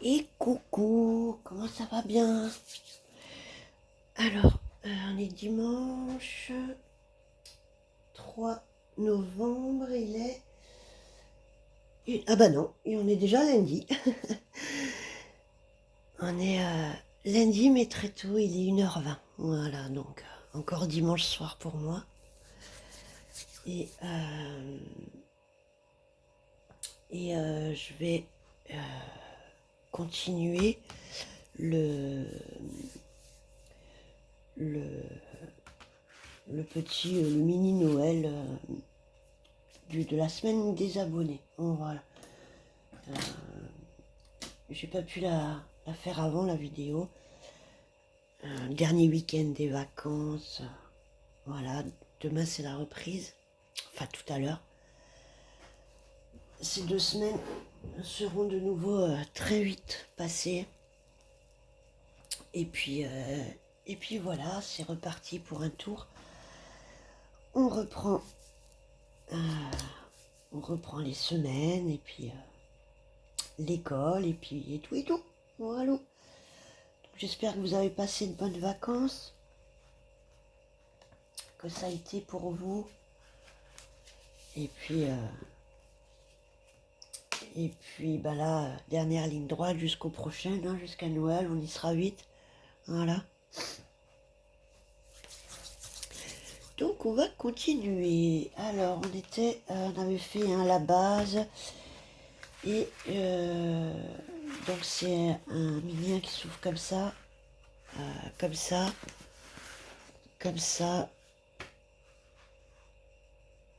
Et coucou, comment ça va bien? Alors, on est dimanche 3 novembre, il est... Ah bah non, et on est déjà lundi. On est lundi, mais très tôt, il est 1h20. Voilà, donc encore dimanche soir pour moi. Et, je vais continuer le, le, le mini Noël de la semaine des abonnés. Bon, voilà. J'ai pas pu la faire avant la vidéo. Dernier week-end des vacances. Voilà, demain c'est la reprise. Enfin tout à l'heure. Ces 2 semaines seront de nouveau très vite passées. Et puis voilà, c'est reparti pour un tour. On reprend, on reprend les semaines et puis l'école et puis et tout et tout. Voilà. J'espère que vous avez passé de bonnes vacances, que ça a été pour vous. Et puis bah là, dernière ligne droite jusqu'au prochain, hein, jusqu'à Noël, on y sera vite. Voilà. Donc on va continuer. Alors on avait fait la base. Et donc c'est un mini qui s'ouvre comme ça, comme ça, comme ça,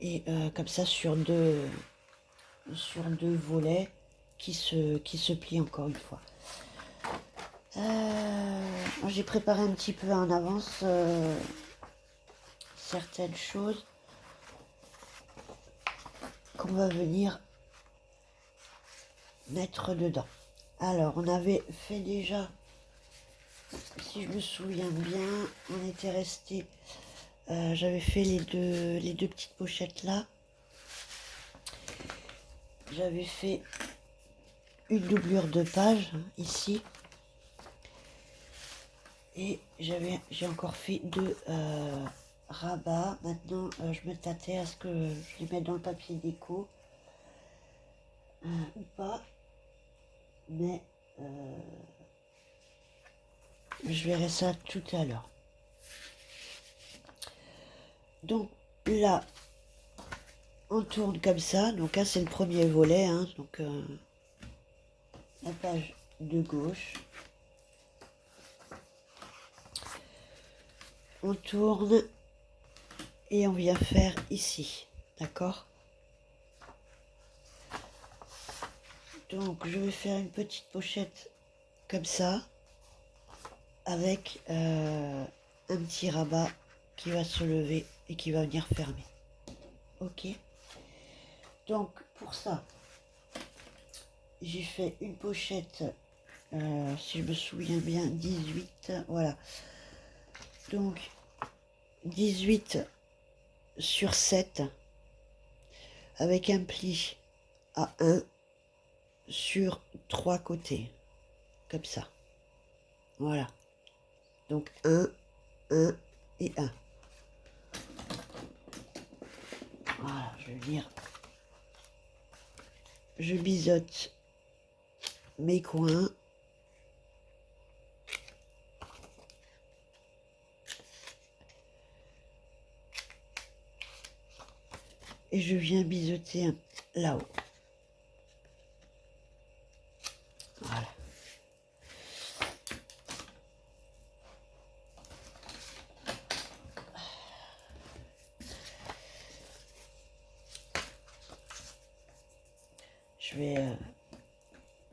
et comme ça sur deux volets qui se plient encore une fois. Moi j'ai préparé un petit peu en avance certaines choses qu'on va venir mettre dedans. Alors on avait fait déjà, si je me souviens bien, on était resté, j'avais fait les deux petites pochettes là. J'avais fait une doublure de page ici. Et j'ai encore fait 2 rabats. Maintenant, je me tâtais à ce que je les mette dans le papier déco ou pas. Mais je verrai ça tout à l'heure. Donc là, on tourne comme ça. Donc là, c'est le premier volet. Hein, donc la page de gauche. On tourne et on vient faire ici. D'accord? Donc je vais faire une petite pochette comme ça, avec un petit rabat qui va se lever et qui va venir fermer. Ok. Donc pour ça, j'ai fait une pochette, si je me souviens bien, 18, voilà. Donc 18 sur 7, avec un pli à 1 sur 3 côtés, comme ça. Voilà. Donc 1, 1 et 1. Voilà, je veux dire, je biseaute mes coins. Et je viens biseauter là-haut. Voilà.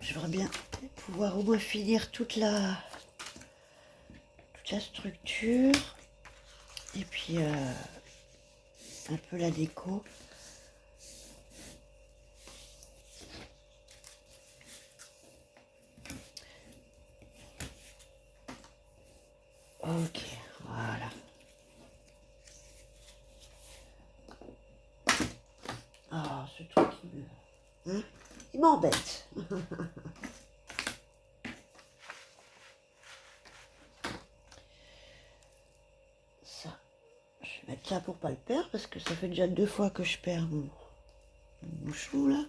J'aimerais bien pouvoir au moins finir toute la structure et puis un peu la déco. Ok, voilà. Ah, ce truc, il m'embête. ça pour pas le perdre, parce que ça fait déjà 2 fois que je perds mon bouchon là.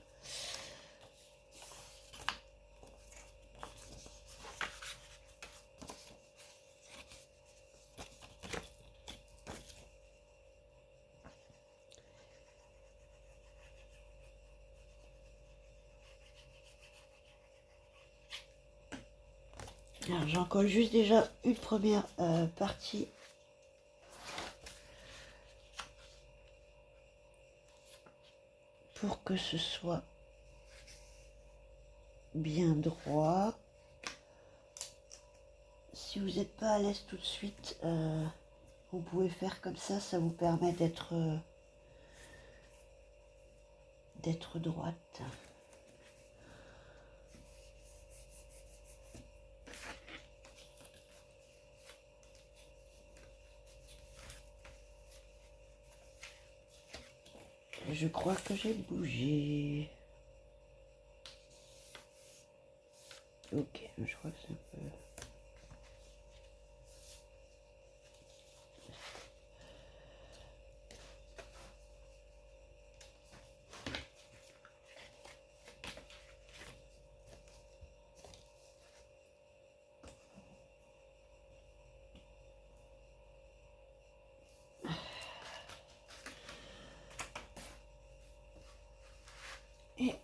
Alors j'en colle juste déjà une première partie. Pour que ce soit bien droit. Si vous n'êtes pas à l'aise tout de suite, vous pouvez faire comme ça vous permet d'être droite. Je crois que j'ai bougé. Ok, je crois que c'est un peu... Et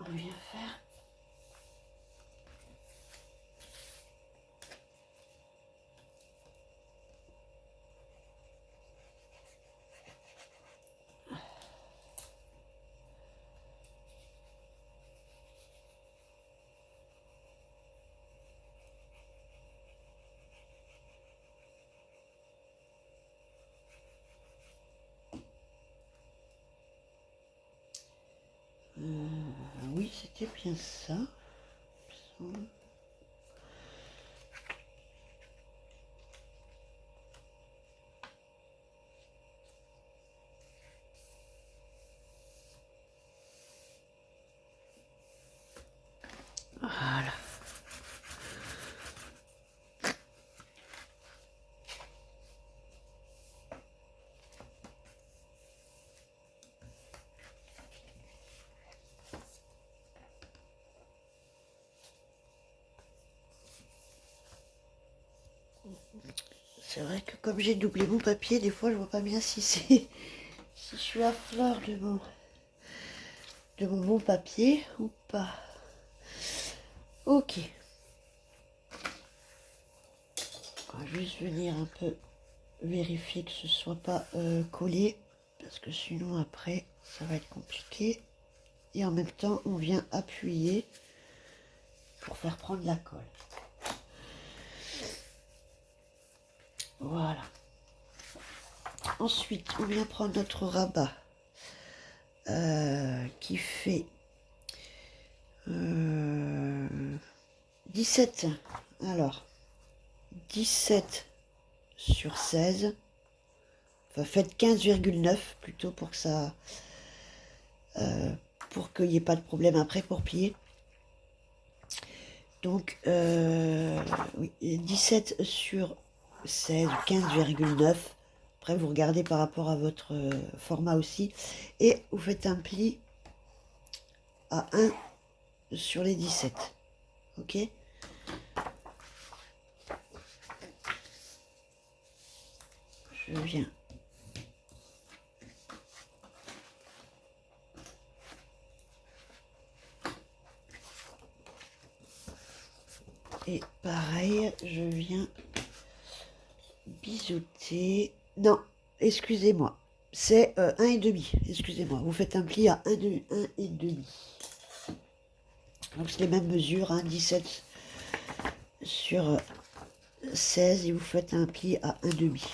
on vient faire... oui, c'était bien ça. Voilà. C'est vrai que comme j'ai doublé mon papier, des fois je vois pas bien si c'est si je suis à fleur de mon bon papier ou pas. Ok. On va juste venir un peu vérifier que ce soit pas collé, parce que sinon après ça va être compliqué. Et en même temps on vient appuyer pour faire prendre la colle. Voilà. Ensuite on vient prendre notre rabat qui fait 17. Alors 17 sur 16. Enfin, faites 15,9 plutôt pour que ça pour qu'il n'y ait pas de problème après pour plier. Donc oui, 17 sur 16, 15,9. Après vous regardez par rapport à votre format aussi. Et vous faites un pli à 1 sur les 17. Ok. Je viens. Et pareil, je viens biseauter. Non, excusez-moi. C'est 1,5. Excusez-moi. Vous faites un pli à 1,5. Donc c'est les mêmes mesures, hein, 17 sur 16 et vous faites un pli à 1,5.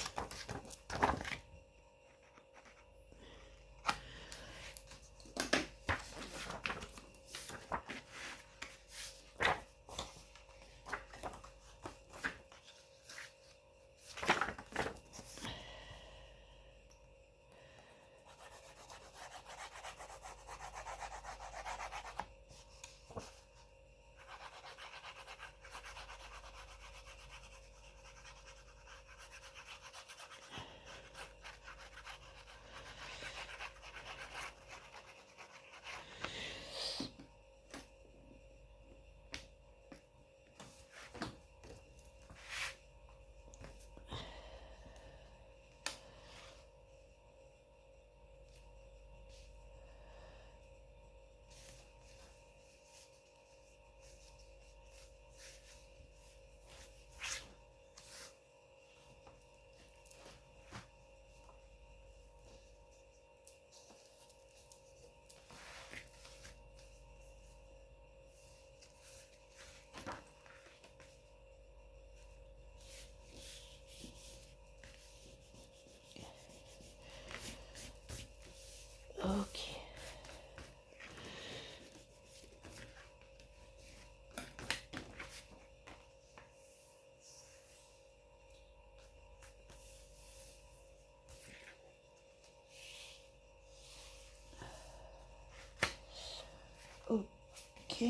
Ok.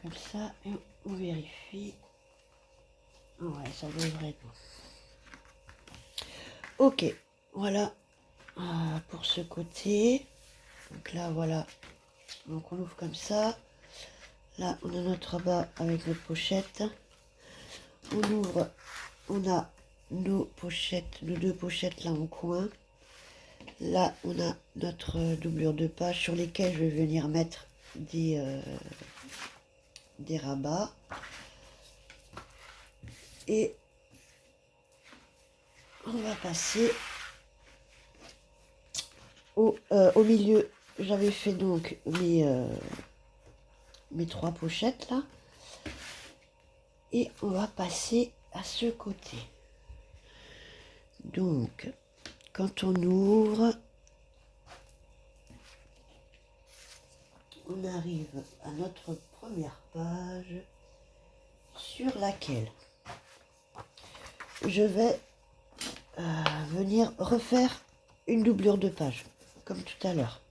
Comme ça, et on vérifie. Ouais, ça devrait être bon. Ok, voilà pour ce côté. Donc là, voilà. Donc on ouvre comme ça. Là, on a notre rabat avec notre pochette. On ouvre, on a nos pochettes, nos deux pochettes là en coin. Là, on a notre doublure de page sur lesquelles je vais venir mettre des rabats. Et on va passer au milieu. J'avais fait donc mes trois pochettes là. Et on va passer à ce côté. Donc, quand on ouvre, on arrive à notre première page sur laquelle je vais venir refaire une doublure de page, comme tout à l'heure.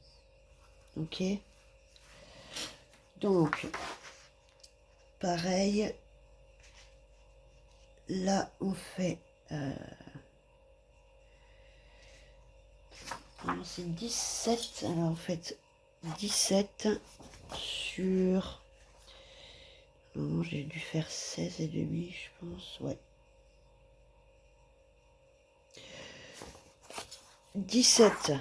Ok. Donc, pareil, là on fait... c'est 17, alors en fait 17 sur... Non, j'ai dû faire 16 et demi, je pense, ouais. 17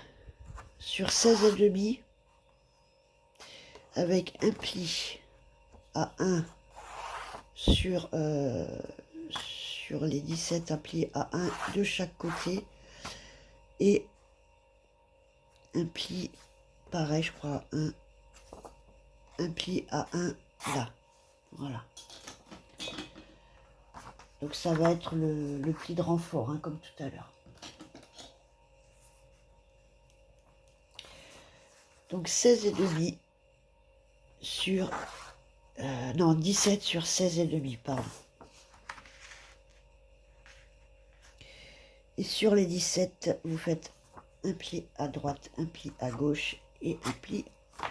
sur 16 et demi avec un pli à 1 sur les 17, un pli à 1 de chaque côté et un pli pareil, je crois, un pli à 1 là, voilà. Donc ça va être le pli de renfort, hein, comme tout à l'heure. Donc 16 et demi sur... non, 17 sur 16 et demi, pardon. Et sur les 17, vous faites un pli à droite, un pli à gauche et un pli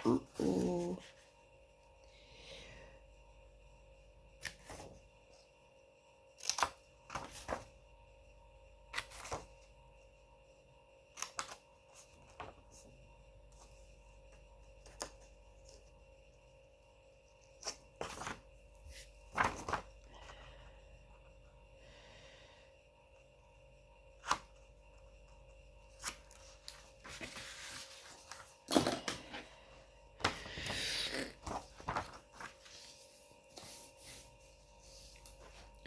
en haut.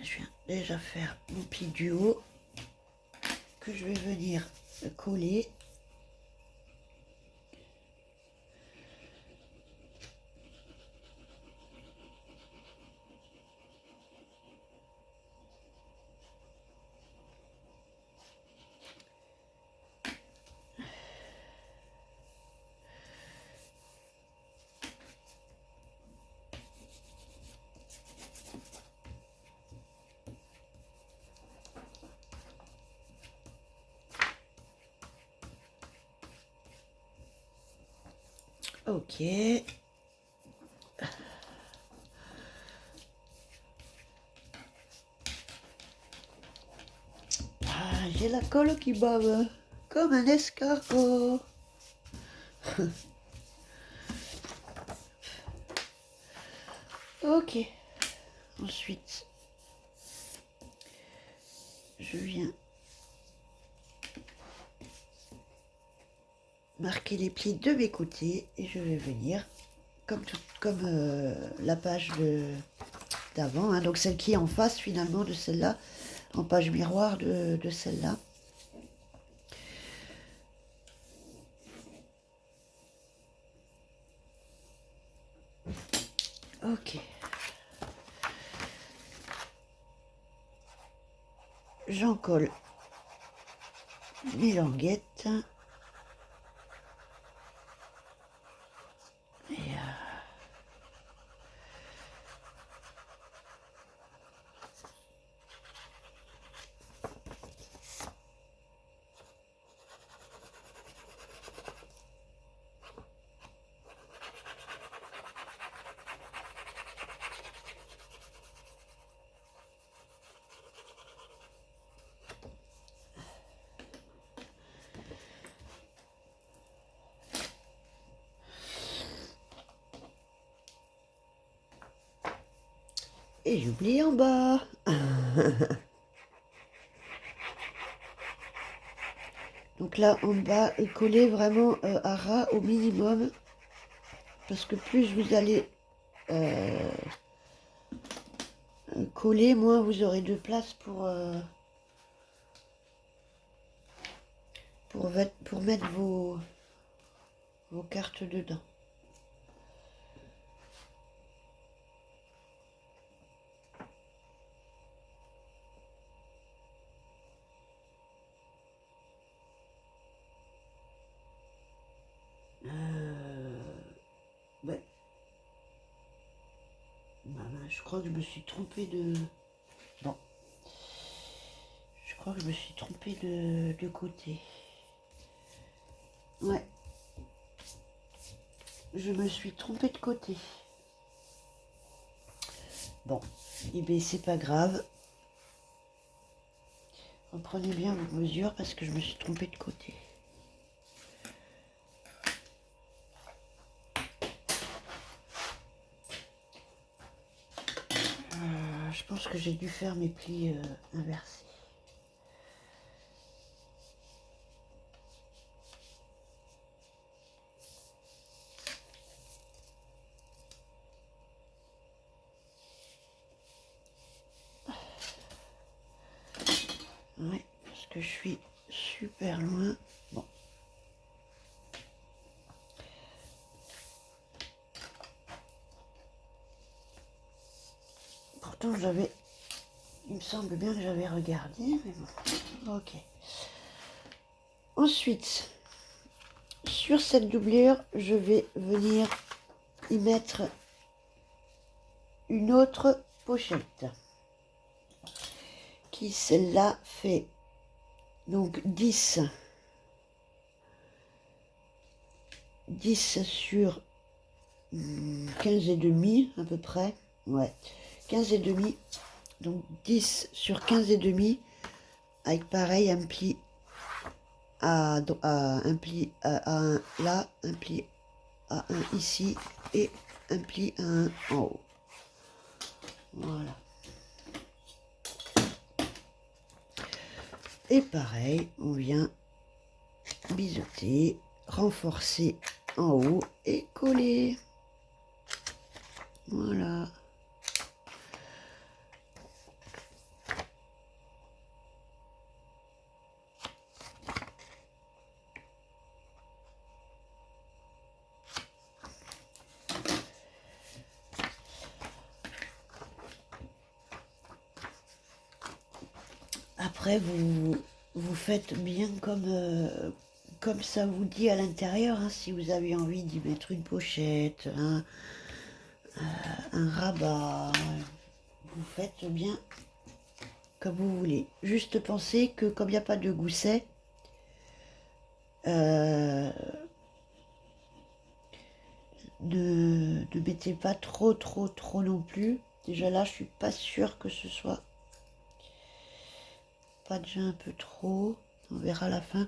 Je viens déjà faire mon pli du haut que je vais venir coller. Ok. Ah, j'ai la colle qui bave comme un escargot. Ok. Ensuite, je viens marquer les plis de mes côtés et je vais venir comme la page d'avant, hein, donc celle qui est en face finalement de celle-là, en page miroir de celle-là. Ok. J'en colle mes languettes. Et Et j'oublie en bas. Donc là, en bas, collez vraiment à ras au minimum. Parce que plus vous allez coller, moins vous aurez de place pour mettre vos cartes dedans. Ouais. Je crois que je me suis trompée de... Bon. Je crois que je me suis trompée de côté. Ouais. Je me suis trompée de côté. Bon. Eh bien, c'est pas grave. Reprenez bien vos mesures parce que je me suis trompée de côté. Je pense que j'ai dû faire mes plis inversés. Ouais, parce que je suis super loin. Bon. Pourtant, il me semble bien que j'avais regardé, mais bon. Ok. Ensuite, sur cette doublure, je vais venir y mettre une autre pochette. Qui, celle-là, fait donc 10 sur 15 et demi à peu près. Ouais, 15 et demi. Donc 10 sur 15 et demi. Avec pareil un pli un pli à un là, un pli à un ici et un pli à un en haut. Voilà. Et pareil, on vient biseauter, renforcer en haut et coller. Voilà. Après, vous faites bien comme ça vous dit à l'intérieur. Hein, si vous avez envie d'y mettre une pochette, un rabat, vous faites bien comme vous voulez. Juste pensez que comme il n'y a pas de gousset, ne mettez pas trop non plus. Déjà là, je suis pas sûre que ce soit pas déjà un peu trop. On verra à la fin.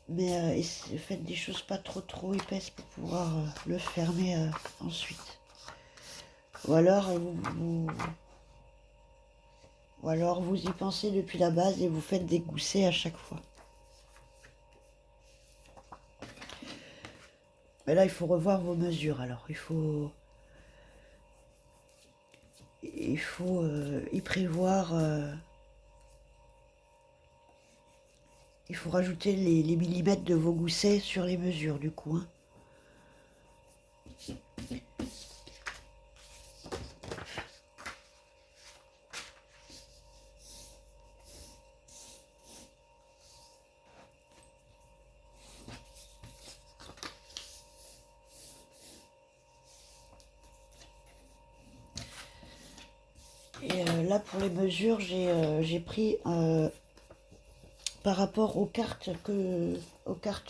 Mais faites des choses pas trop épaisses pour pouvoir le fermer ensuite. Ou alors vous y pensez depuis la base et vous faites des goussets à chaque fois. Mais là, il faut revoir vos mesures. Alors, il faut y prévoir. Il faut rajouter les millimètres de vos goussets sur les mesures du coup. Hein. Et là, pour les mesures, j'ai pris par rapport aux cartes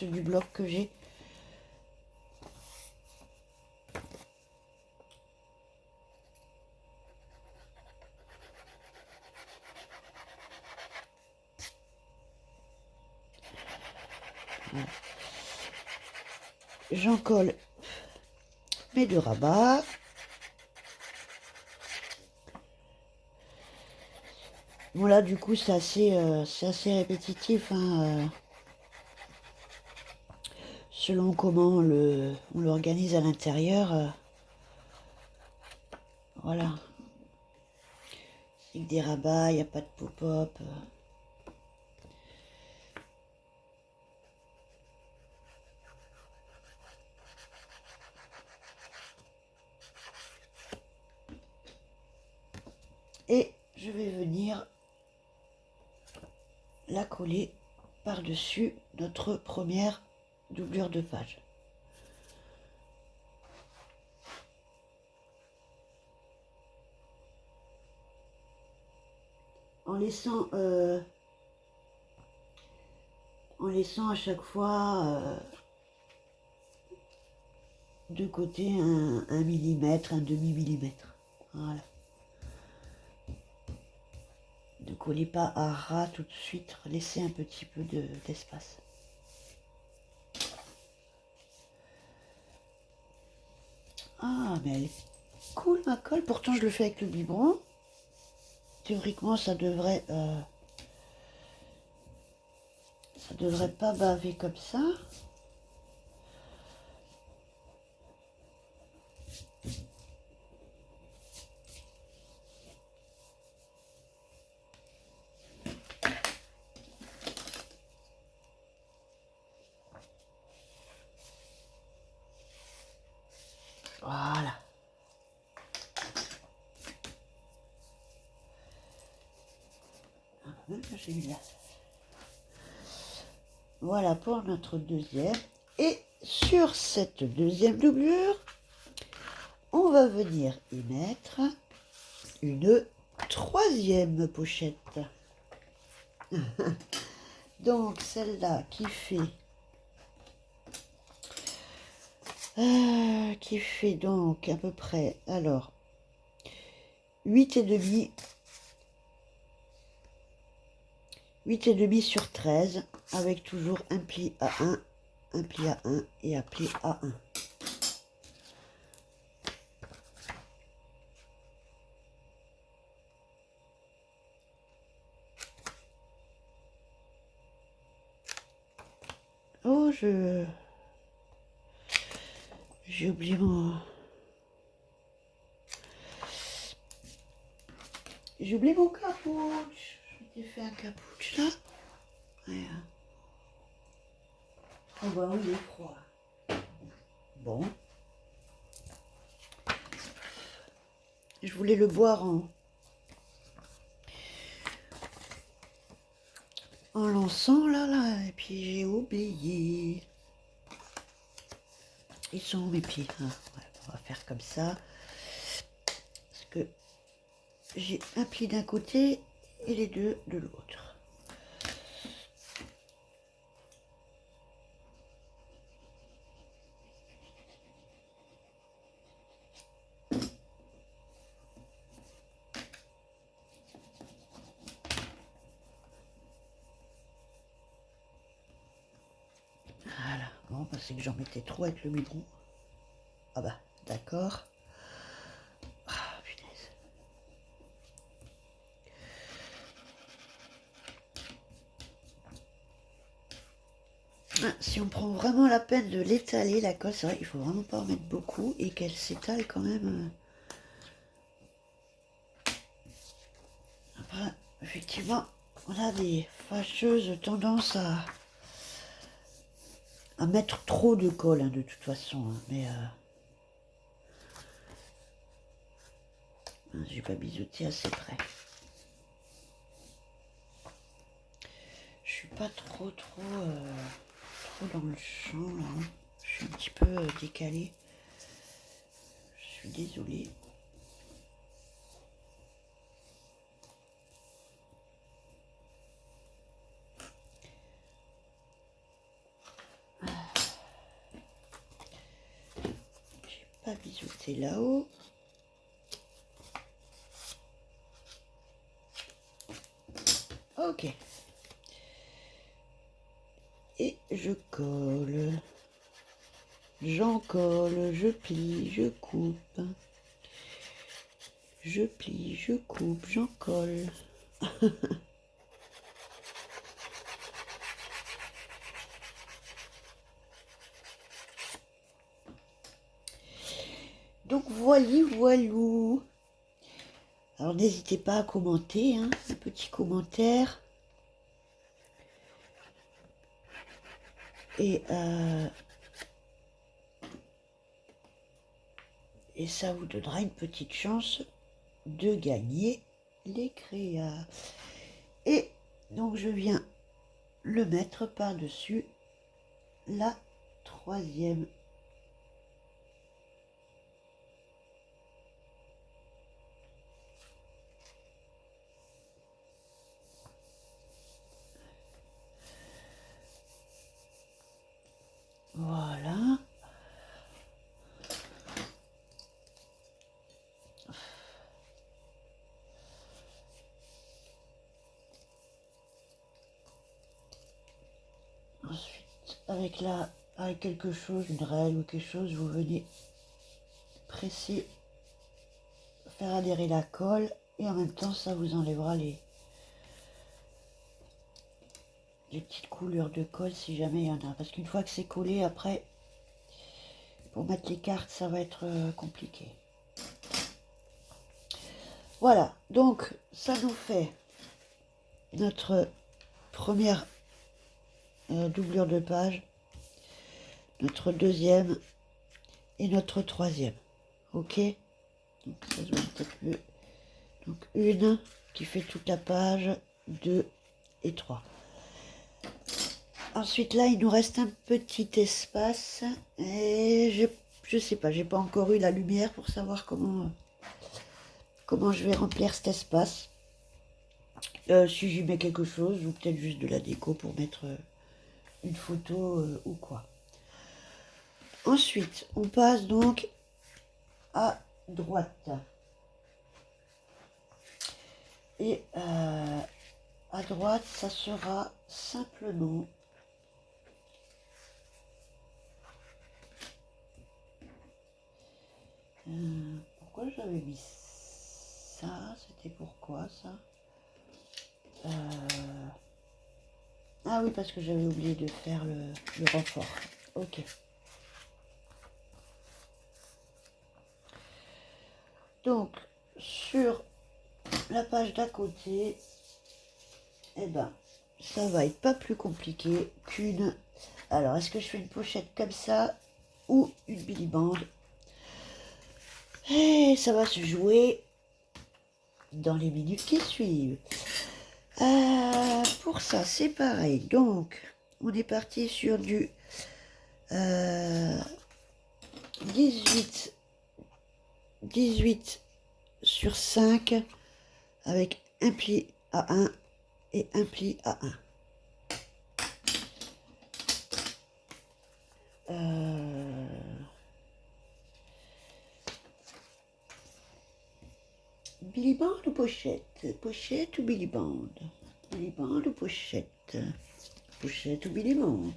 du bloc que j'ai. Voilà. J'en colle mes deux rabats. Bon là du coup c'est assez répétitif, hein, selon comment on l'organise à l'intérieur. Voilà. Avec des rabats, il n'y a pas de pop-up. Et je vais venir la coller par-dessus notre première doublure de page. En laissant à chaque fois de côté un millimètre, un demi-millimètre. Voilà. Ne collez pas à ras tout de suite, laissez un petit peu d'espace. Ah, mais elle est cool ma colle, pourtant je le fais avec le biberon. Théoriquement ça devrait pas baver comme ça. Voilà. J'ai eu là. Voilà pour notre deuxième. Et sur cette deuxième doublure, on va venir y mettre une troisième pochette. Donc celle-là qui fait donc à peu près, alors, 8,5 sur 13, avec toujours un pli à 1, un pli à 1 et un pli à 1. Oh, j'ai oublié mon... J'ai oublié mon capouche. Je m'étais fait un capouche là. Ouais. Oh bah oui, il est froid. Bon. Je voulais le boire en lançant là, et puis j'ai oublié. Ils sont où mes pieds, hein? Ouais, on va faire comme ça. Parce que j'ai un pli d'un côté et les deux de l'autre. Voilà, bon, bah, c'est que j'en mettais trop avec le biberon. Ah bah, d'accord. Ah, punaise. Ah, si on prend vraiment la peine de l'étaler, la colle, c'est vrai qu'il faut vraiment pas en mettre beaucoup et qu'elle s'étale quand même. Après, effectivement, on a des fâcheuses tendances à mettre trop de colle, hein, de toute façon. Hein, mais j'ai pas biseauté assez près. Je suis pas trop dans le champ là. Hein. Je suis un petit peu décalée. Je suis désolée. J'ai pas biseauté là-haut. Ok. Et je colle. J'en colle, je plie, je coupe. Je plie, je coupe, j'en colle. Donc voilou. Alors n'hésitez pas à commenter, hein, un petit commentaire. Et ça vous donnera une petite chance de gagner les créas. Et donc je viens le mettre par-dessus la troisième. Voilà. Ensuite, avec quelque chose, une règle ou quelque chose, vous venez presser, faire adhérer la colle, et en même temps ça vous enlèvera les petites coulures de colle si jamais il y en a. Parce qu'une fois que c'est collé, après, pour mettre les cartes, ça va être compliqué. Voilà, donc ça nous fait notre première doublure de page, notre deuxième et notre troisième. Ok, donc ça se voit un peu plus. Donc une qui fait toute la page, 2 et 3. Ensuite là il nous reste un petit espace et je sais pas, j'ai pas encore eu la lumière pour savoir comment je vais remplir cet espace. Si j'y mets quelque chose ou peut-être juste de la déco pour mettre une photo ou quoi. Ensuite on passe donc à droite. Et à droite, ça sera simplement pourquoi j'avais mis ça? C'était pourquoi ça? Ah oui, parce que j'avais oublié de faire le renfort. Ok. Donc, sur la page d'à côté, eh ben, ça va être pas plus compliqué qu'une... Alors, est-ce que je fais une pochette comme ça ou une bilibande? Et ça va se jouer dans les minutes qui suivent. Pour ça, c'est pareil. Donc, on est parti sur du 18 sur 5 avec un pli à 1 et un pli à 1. Bilibande ou pochette? Pochette ou bilibande? Bilibande ou pochette? Pochette ou bilibande?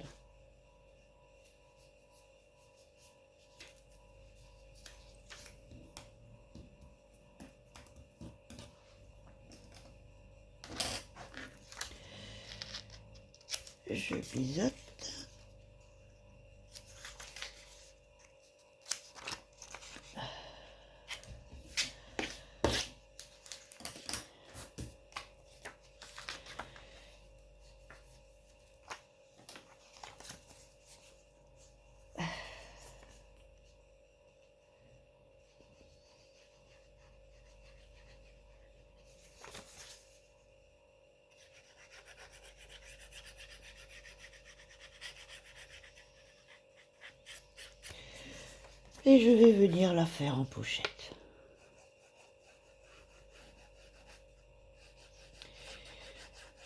Je biseaute. Et je vais venir la faire en pochette.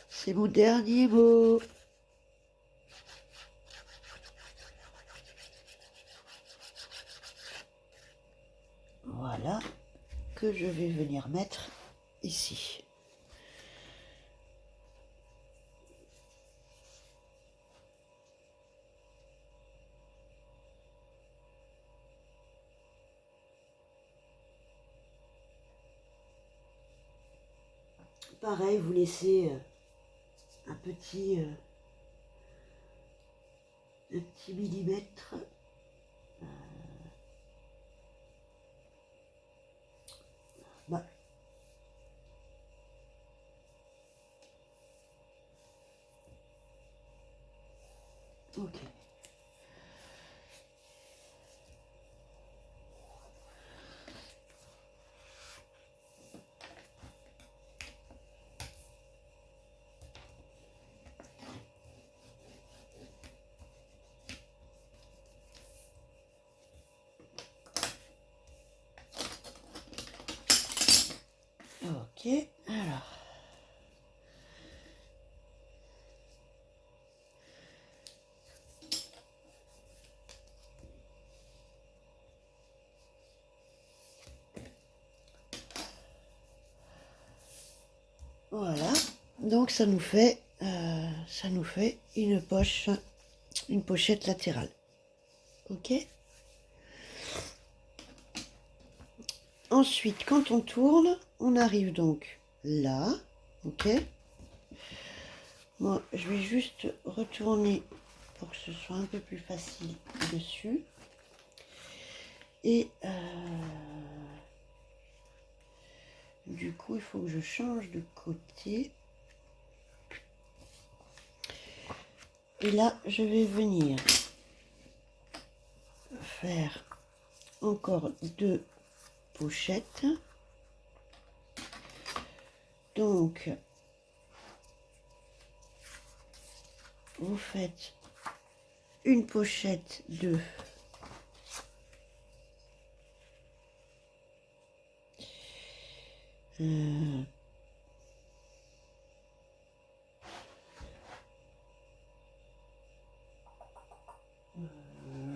C'est mon dernier mot. Voilà, que je vais venir mettre ici. Pareil, vous laissez un petit millimètre. Bah. Ok. Ok, alors. Voilà, donc ça nous fait une pochette latérale. Ok. Ensuite, quand on tourne, on arrive donc là. Ok. Moi, je vais juste retourner pour que ce soit un peu plus facile dessus. Et du coup, il faut que je change de côté. Et là, je vais venir faire encore 2 pochettes. Donc, vous faites une pochette de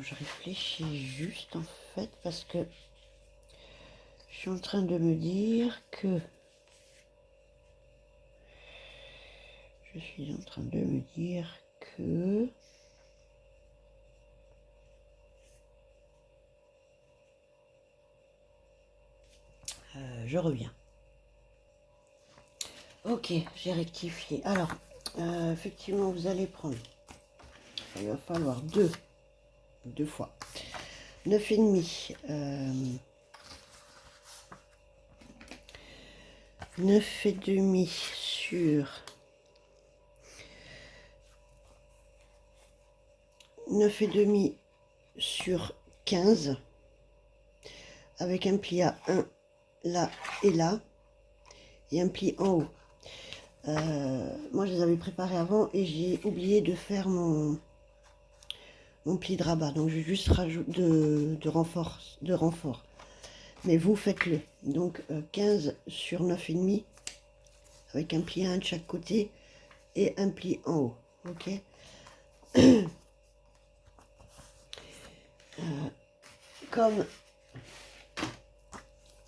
je réfléchis juste en fait parce que je suis en train de me dire que je reviens. Ok, j'ai rectifié. Alors, effectivement, vous allez prendre, il va falloir deux fois 9,5 9,5 sur 9,5 sur 15 avec un pli à 1 là et là et un pli en haut. Moi je les avais préparés avant et j'ai oublié de faire mon pli de rabat, donc je vais juste rajouter de renfort, mais vous faites-le. Donc 15 sur 9,5 avec un pli à 1 de chaque côté et un pli en haut. Ok. Comme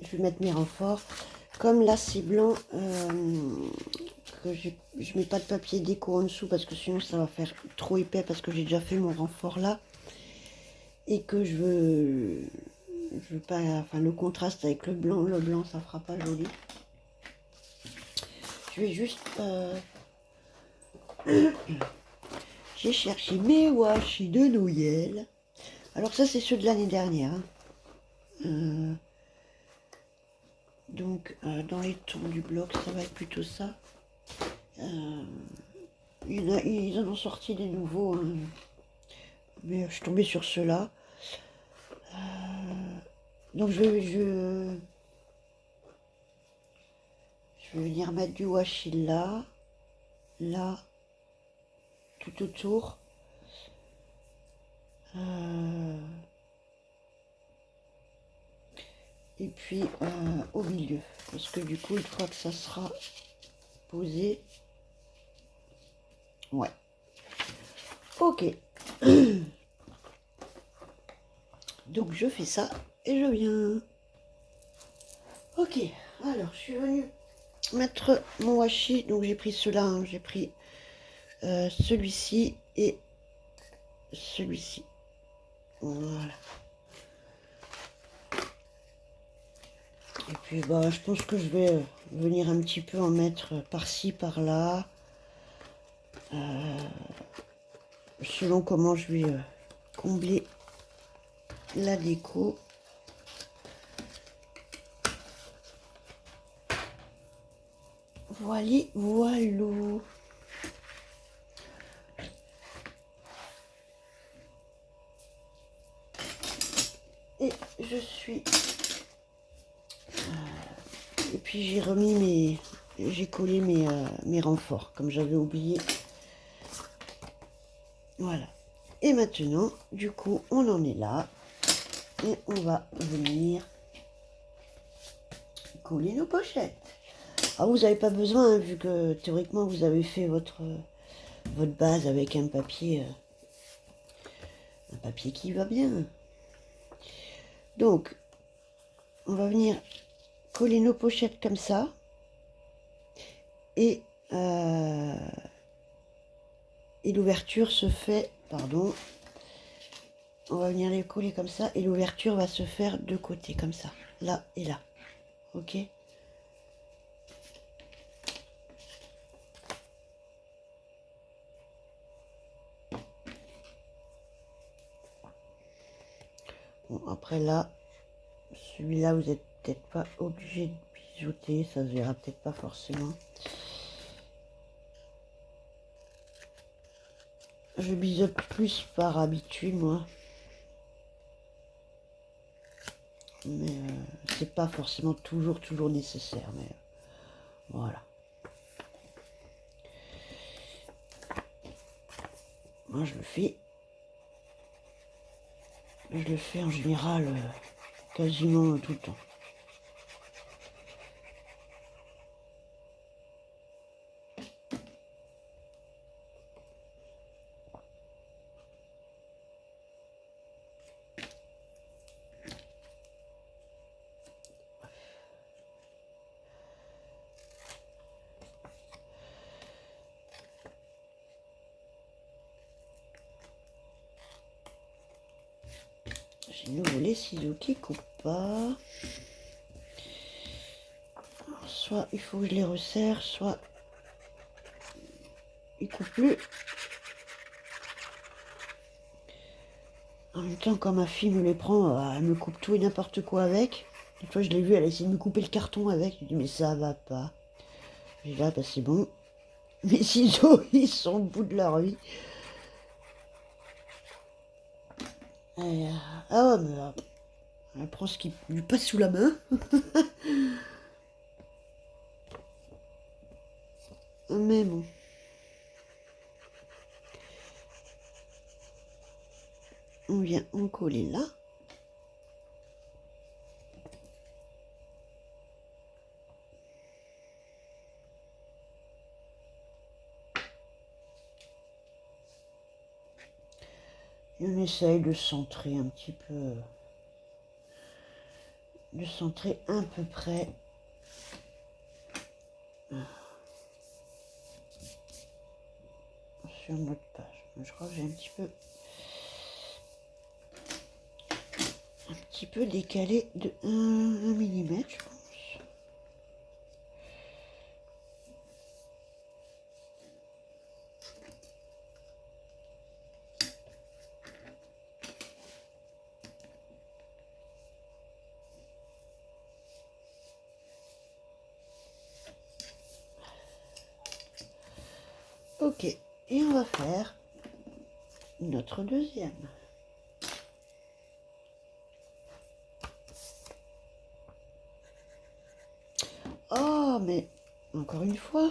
je vais mettre mes renforts, comme là c'est blanc, que je mets pas de papier déco en dessous parce que sinon ça va faire trop épais, parce que j'ai déjà fait mon renfort là et que je veux pas, enfin le contraste avec le blanc ça fera pas joli. Je vais juste j'ai cherché mes washi de Noël. Alors ça c'est ceux de l'année dernière, hein. Donc dans les tons du bloc ça va être plutôt ça. Ils en ont sorti des nouveaux, hein. Mais je suis tombée sur ceux-là. Donc je vais venir mettre du washi là, tout autour. Et puis au milieu, parce que du coup une fois que ça sera posé, ouais, ok. Donc je fais ça et je viens. Ok, alors je suis venue mettre mon washi, donc j'ai pris ceux-là, hein. J'ai pris celui-ci et celui-ci, voilà. Et puis bah, je pense que je vais venir un petit peu en mettre par-ci, par-là. Selon comment je vais combler la déco. Voilà, voilà. Et je suis... et puis j'ai remis mes... J'ai collé mes renforts, comme j'avais oublié. Voilà. Et maintenant, du coup, on en est là. Et on va venir coller nos pochettes. Ah, vous n'avez pas besoin, hein, vu que théoriquement, vous avez fait votre base avec un papier qui va bien. Donc, on va venir coller nos pochettes comme ça. Et l'ouverture se fait, pardon, on va venir les coller comme ça et l'ouverture va se faire de côté comme ça, là et là, ok. Bon, après là, celui-là vous n'êtes peut-être pas obligé de bijouter, ça se verra peut-être pas forcément. Je biseaute plus par habitude moi, mais c'est pas forcément toujours nécessaire, mais voilà. Moi je le fais en général quasiment tout le temps. J'ai nouveau les ciseaux qui coupent pas. Alors, soit il faut que je les resserre, soit ils coupent plus. En même temps, quand ma fille me les prend, elle me coupe tout et n'importe quoi avec. Une fois, je l'ai vue, elle a essayé de me couper le carton avec. Je lui dis, mais ça va pas. J'ai là, bah c'est bon. Mes ciseaux, ils sont au bout de leur vie. Et, ah ouais, mais elle prend ce qui lui passe sous la main. Mais bon. On vient en coller là. Et on essaye de centrer un petit peu. De centrer à peu près. Sur notre page. Je crois que j'ai un petit peu décalé de 1 millimètre, je pense. Ok, et on va faire notre deuxième. Oh, mais encore une fois.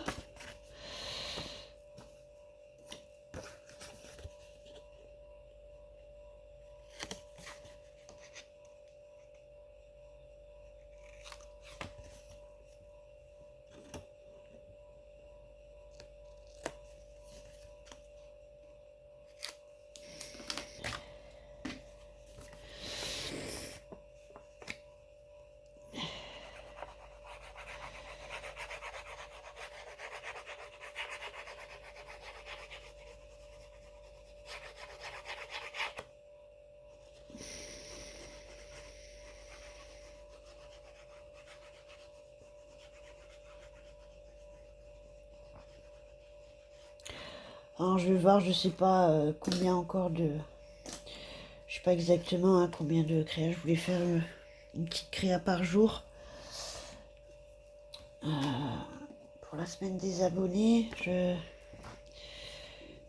Alors je vais voir, je sais pas combien encore de... Je sais pas exactement hein, combien de créas. Je voulais faire une petite créa par jour. Pour la semaine des abonnés, je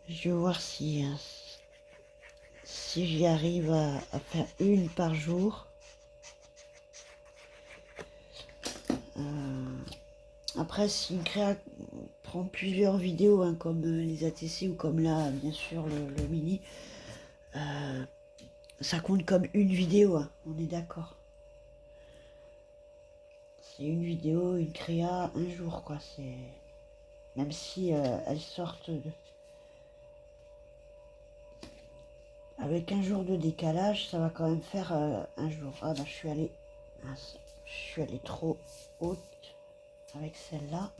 vais voir si j'y arrive à faire une par jour. Après, si une créa prend plusieurs vidéos, hein, comme les ATC ou comme là, bien sûr, le mini, ça compte comme une vidéo, hein, on est d'accord. C'est une vidéo, une créa, un jour, quoi. C'est même si elles sortent avec un jour de décalage, ça va quand même faire un jour. Ah bah je suis allée trop haute avec celle-là.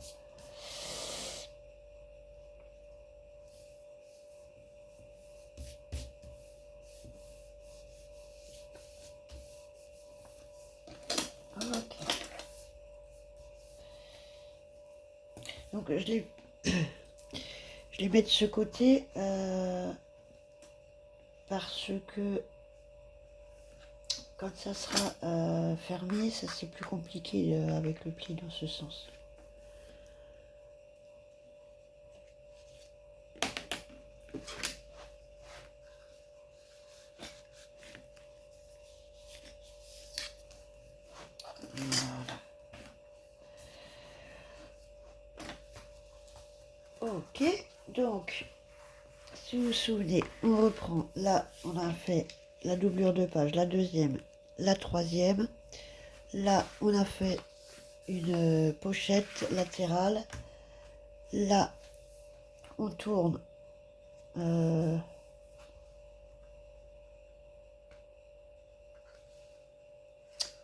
Ok. Donc je les mets de ce côté parce que quand ça sera fermé, ça c'est plus compliqué avec le pli dans ce sens. Voilà. Ok, donc si vous vous souvenez, on reprend. Là, on a fait la doublure de page, la deuxième, la troisième. Là, on a fait une pochette latérale. Là, on tourne.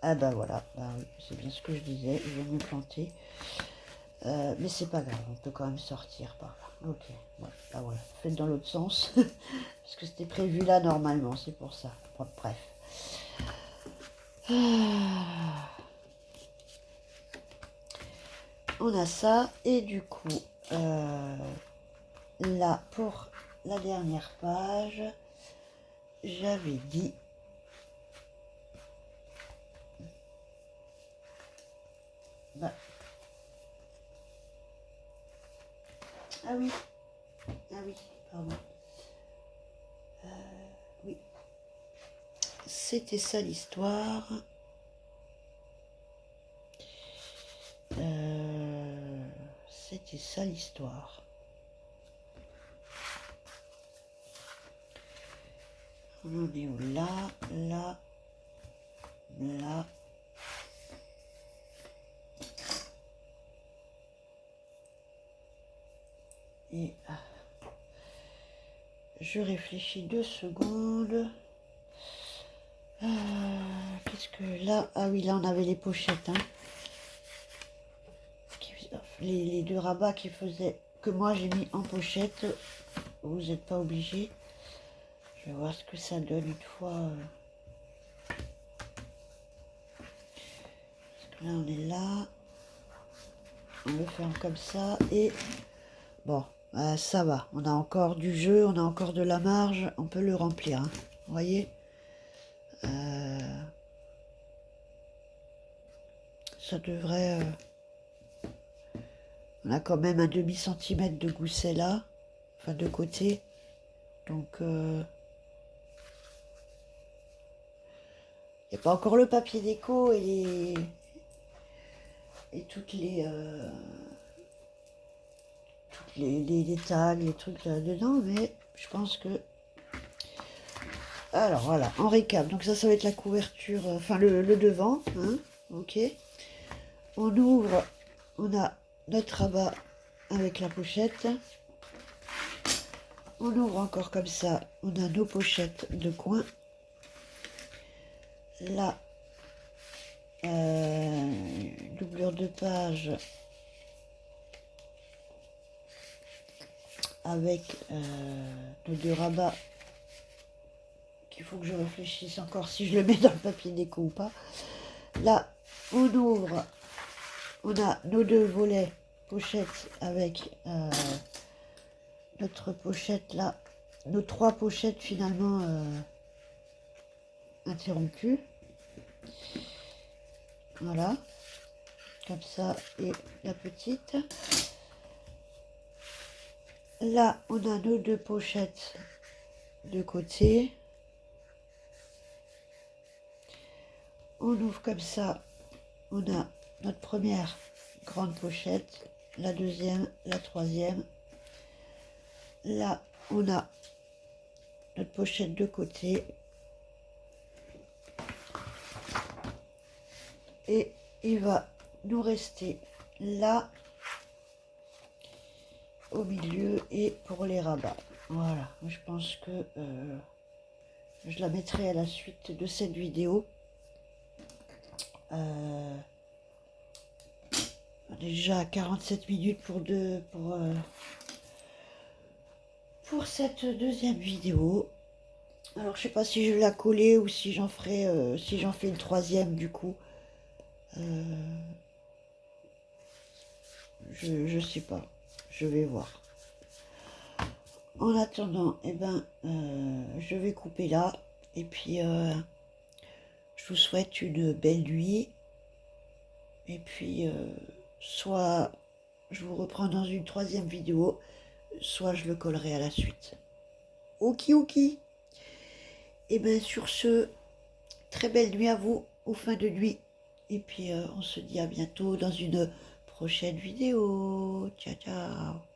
Ah bah voilà, bah oui, c'est bien ce que je disais, je vais me planter. Mais c'est pas grave, on peut quand même sortir par là. Ok, ouais, bah voilà, faites dans l'autre sens. Parce que c'était prévu là normalement, c'est pour ça. Bon, bref. On a ça, et du coup, là, pour la dernière page, j'avais dit... Bah, ah oui, pardon. Oui, c'était ça l'histoire. C'était ça l'histoire. On en est où? Là, là, là. Et je réfléchis 2 secondes. Qu'est-ce que là? Ah oui, là on avait les pochettes. Hein. Les 2 rabats qui faisaient que moi j'ai mis en pochette. Vous n'êtes pas obligé. Je vais voir ce que ça donne une fois. Parce que là on est là. On le ferme comme ça et bon, ça va. On a encore du jeu, on a encore de la marge. On peut le remplir. Hein. Vous voyez, ça devrait. On a quand même un demi-centimètre de gousset là, enfin de côté. Donc, il n'y a pas encore le papier déco et toutes les tags, les trucs là-dedans, mais je pense que... Alors voilà, en récap, donc ça va être la couverture, enfin le devant, hein, ok. On ouvre, on a notre rabat avec la pochette. On ouvre encore comme ça, on a nos pochettes de coin. Là, doublure de page avec nos 2 rabats qu'il faut que je réfléchisse encore si je le mets dans le papier déco ou pas. Là, on ouvre, on a nos 2 volets pochettes avec notre pochette là, nos 3 pochettes finalement interrompues. Voilà, comme ça, et la petite. Là, on a nos 2 pochettes de côté. On ouvre comme ça, on a notre première grande pochette, la deuxième, la troisième. Là, on a notre pochette de côté. Et il va nous rester là, au milieu, et pour les rabats. Voilà, je pense que je la mettrai à la suite de cette vidéo. Déjà 47 minutes pour cette deuxième vidéo. Alors je sais pas si je vais la coller ou si j'en ferai si j'en fais une troisième du coup. Je sais pas, je vais voir. En attendant, eh ben, je vais couper là et puis je vous souhaite une belle nuit. Et puis soit je vous reprends dans une troisième vidéo, soit je le collerai à la suite. Ok. Et bien sur ce, très belle nuit à vous, ou fin de nuit. Et puis on se dit à bientôt dans une prochaine vidéo. Ciao.